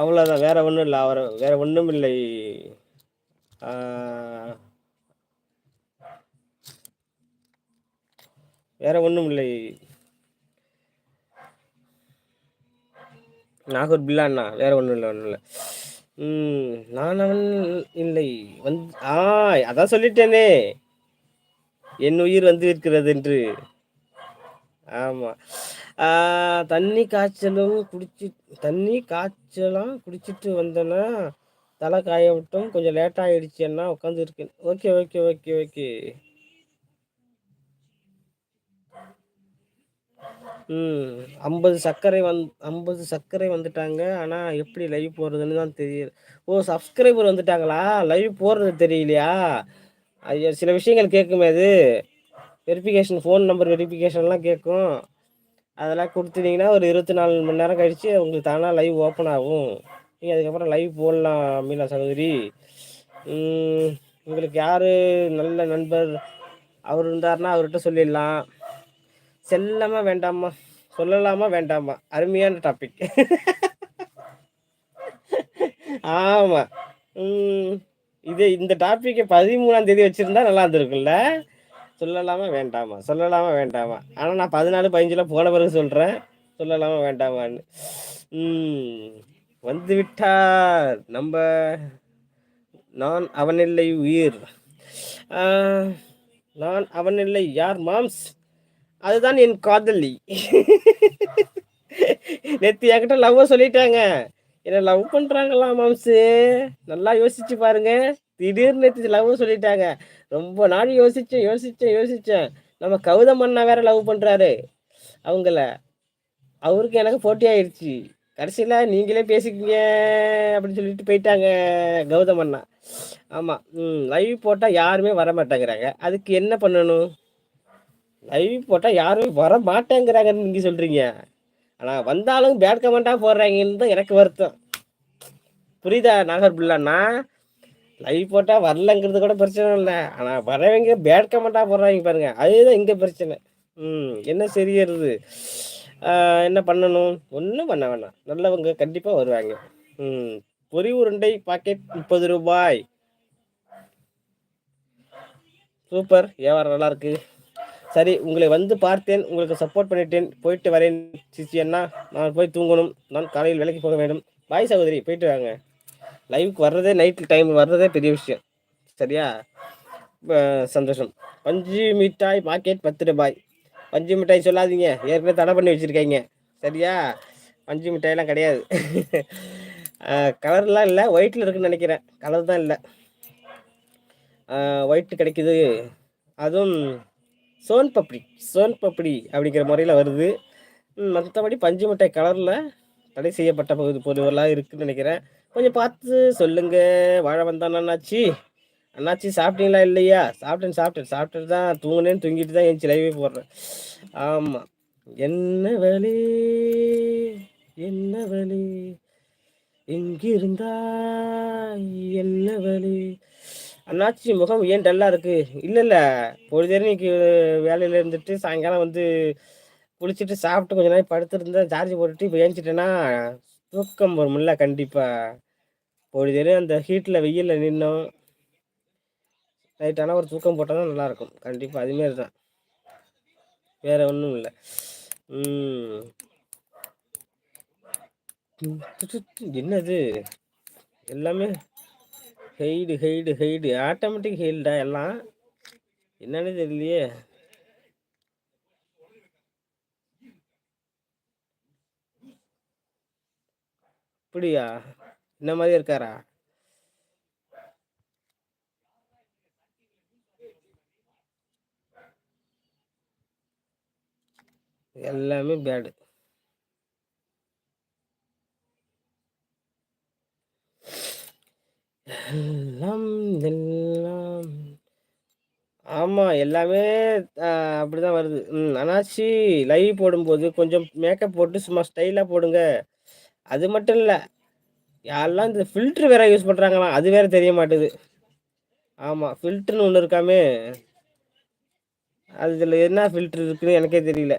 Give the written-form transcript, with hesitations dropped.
அவ்வளோதான். வேற ஒண்ணும் இல்ல. வேற ஒண்ணும் இல்லை. ஆ வேற ஒண்ணும் இல்லை. நாகூர் பில்லா அண்ணா. வேற ஒண்ணும் இல்ல, ஒண்ணும் இல்ல. நான் அவன் இல்லை. வந் ஆ அதான் சொல்லிட்டேனே! என் உயிர் வந்து இருக்கிறது என்று. ஆமா. ஆ தண்ணி காய்ச்சலும் தண்ணி காய்ச்சலாம் குடிச்சிட்டு வந்தேன்னா, தல காய விட்டும் கொஞ்சம் லேட் ஆயிடுச்சு அண்ணா உட்காந்துருக்கேன். Okay, okay, okay, okay. 50 சர்க்கரை வந்துட்டாங்க. ஆனா எப்படி லைவ் போடுறதுன்னு தான் தெரியல. ஓ! சப்ஸ்கிரைபர் வந்துட்டாங்களா? லைவ் போடுறது தெரியலையா? ஐயோ! சில விஷயங்கள் கேட்குமே அது. வெரிஃபிகேஷன் ஃபோன் நம்பர் வெரிஃபிகேஷன்லாம் கேட்கும். அதெல்லாம் குடுத்துட்டீங்கன்னா, ஒரு 24 மணி நேரம் கழிச்சு உங்களுக்கு தானா லைவ் ஓப்பன் ஆகும். நீங்க அதுக்கப்புறம் லைவ் போடலாம் மீனா சகோதரி. ம் உங்களுக்கு யாரு நல்ல நண்பர் அவர் இருந்தாருன்னா அவர்ட்ட சொல்லிடலாம். செல்லமா வேண்டாமா? சொல்லலாமா வேண்டாமா? அருமையான டாபிக். ஆமா. ம். இந்த டாபிக்க 13ஆம் தேதி வச்சிருந்தா நல்லா இருந்திருக்கும்ல. சொல்லலாமா வேண்டாமா? சொல்லலாமா வேண்டாமா? ஆனா நான் 14, 15ல போன பிறகு சொல்றேன். சொல்லலாமா வேண்டாமான்னு. ம். வந்துவிட்டார். நான் அவனில்லை உயிர். ஆ நான் அவனில்லை யார் மாம்ஸ்? அதுதான் என் காதலி. நேத்து என்கிட்ட லவ்வ சொல்லிட்டாங்க. என்ன லவ் பண்றாங்களாம் மாம்சு. நல்லா யோசிச்சு பாருங்க. திடீர்னு நேத்து லவ் சொல்லிட்டாங்க. ரொம்ப நாள் யோசிச்சேன். நம்ம கௌதம் அண்ணா வேற லவ் பண்றாரு அவங்கள. அவருக்கு எனக்கு போட்டி ஆயிடுச்சு. கடைசியில நீங்களே பேசிக்கங்க அப்படின்னு சொல்லிட்டு போயிட்டாங்க கௌதம் அண்ணா. ஆமா. லைவ் போட்டா யாருமே வர மாட்டேங்கிறாங்க. அதுக்கு என்ன பண்ணணும்? லைவ் போட்டா யாருமே வர மாட்டேங்கிறாங்கன்னு நீங்க சொல்றீங்க. ஆனா வந்தாலும் பேட் கமெண்டா போடுறாங்கன்னு தான் எனக்கு வருத்தம். புரியுதா நாகர் பில்லாண்ணா? லைவ் போட்டா வரலங்கிறது கூட பிரச்சனை இல்லை. ஆனா வரவங்க பேட் கமெண்டா போடுறாங்க பாருங்க. அதுதான் இங்க பிரச்சனை. என்ன செய்யறது? என்ன பண்ணணும்? ஒன்றும் பண்ண வேணாம். நல்லவங்க கண்டிப்பா வருவாங்க. ம் பொரி உருண்டை பாக்கெட் ரூ. 30. சூப்பர். வியாபாரம் நல்லா இருக்கு. சரி, உங்களை வந்து பார்த்தேன். உங்களுக்கு சப்போர்ட் பண்ணிட்டேன். போயிட்டு வரேன் சிச்சி அண்ணா. நான் போய் தூங்கணும். நான் காலையில் வேலைக்கு போக வேண்டும். பாய் சகோதரி, போயிட்டு வாங்க. லைவுக்கு வர்றதே நைட்டு டைம் வர்றதே பெரிய விஷயம். சரியா? சந்தோஷம். பஞ்சு மிட்டாய் பாக்கெட் ரூ. 10. பஞ்சு மிட்டாய் சொல்லாதீங்க. ஏற்கனவே தடை பண்ணி வச்சுருக்காங்க. சரியா? பஞ்சு மிட்டாயெல்லாம் கிடையாது. கலர்லாம் இல்லை. ஒயிட்டில் இருக்குன்னு நினைக்கிறேன். கலர் தான் இல்லை. ஒயிட்டு கிடைக்குது. அதுவும் சோன் பப்படி அப்படிங்கிற முறையில் வருது. மற்றபடி பஞ்சு மிட்டாய் கலரில் தடை செய்யப்பட்ட பொருளாக இருக்குதுன்னு நினைக்கிறேன். கொஞ்சம் பார்த்து சொல்லுங்க. வாழ வந்தான் அண்ணாச்சி. அண்ணாச்சி சாப்பிட்டீங்களா இல்லையா? சாப்பிட்டுட்டு தான் தூங்குனேன்னு தூங்கிட்டு தான் என் லைவே போடுறேன். ஆமாம். என்ன வழி என்ன வழி எங்கிருந்தாய் என்ன வழி? அண்ணாச்சி முகம் ஏன் டல்லா இருக்கு? இல்ல பொழுதேரும் இன்னைக்கு வேலையில இருந்துட்டு சாயங்காலம் வந்து குளிச்சுட்டு சாப்பிட்டு கொஞ்ச நேரம் படுத்துருந்தேன். சார்ஜ் போட்டுட்டு இப்போ ஏஞ்சிட்டேன்னா தூக்கம் வரும்ல கண்டிப்பா. பொழுதேரும் அந்த ஹீட்ல வெயில்ல நின்னோம். நைட் ஆனால் ஒரு தூக்கம் போட்டால் தான் நல்லாயிருக்கும். கண்டிப்பாக அதுமாரி தான். வேற ஒன்றும் இல்லை. என்னது எல்லாமே ஹெய்டு ஆட்டோமேட்டிக் ஹெய்ல்டா எல்லாம். என்னன்னு தெரியலையே. அப்படியா? இந்த மாதிரி இருக்காரா? எல்லாமே பேடு. எல்லாம் எல்லாம் ஆமா. எல்லாமே அப்படிதான் வருது. அண்ணாச்சி லைவ் போடும்போது கொஞ்சம் மேக்கப் போட்டு சும்மா ஸ்டைலா போடுங்க. அது மட்டும் இல்ல. யாரெல்லாம் இந்த ஃபில்டர் வேற யூஸ் பண்றாங்களாம். அது வேற தெரிய மாட்டுது. ஆமா. ஃபில்டர்னு ஒண்ணு இருக்காமே. அது இதுல என்ன ஃபில்டர் இருக்குன்னு எனக்கே தெரியல.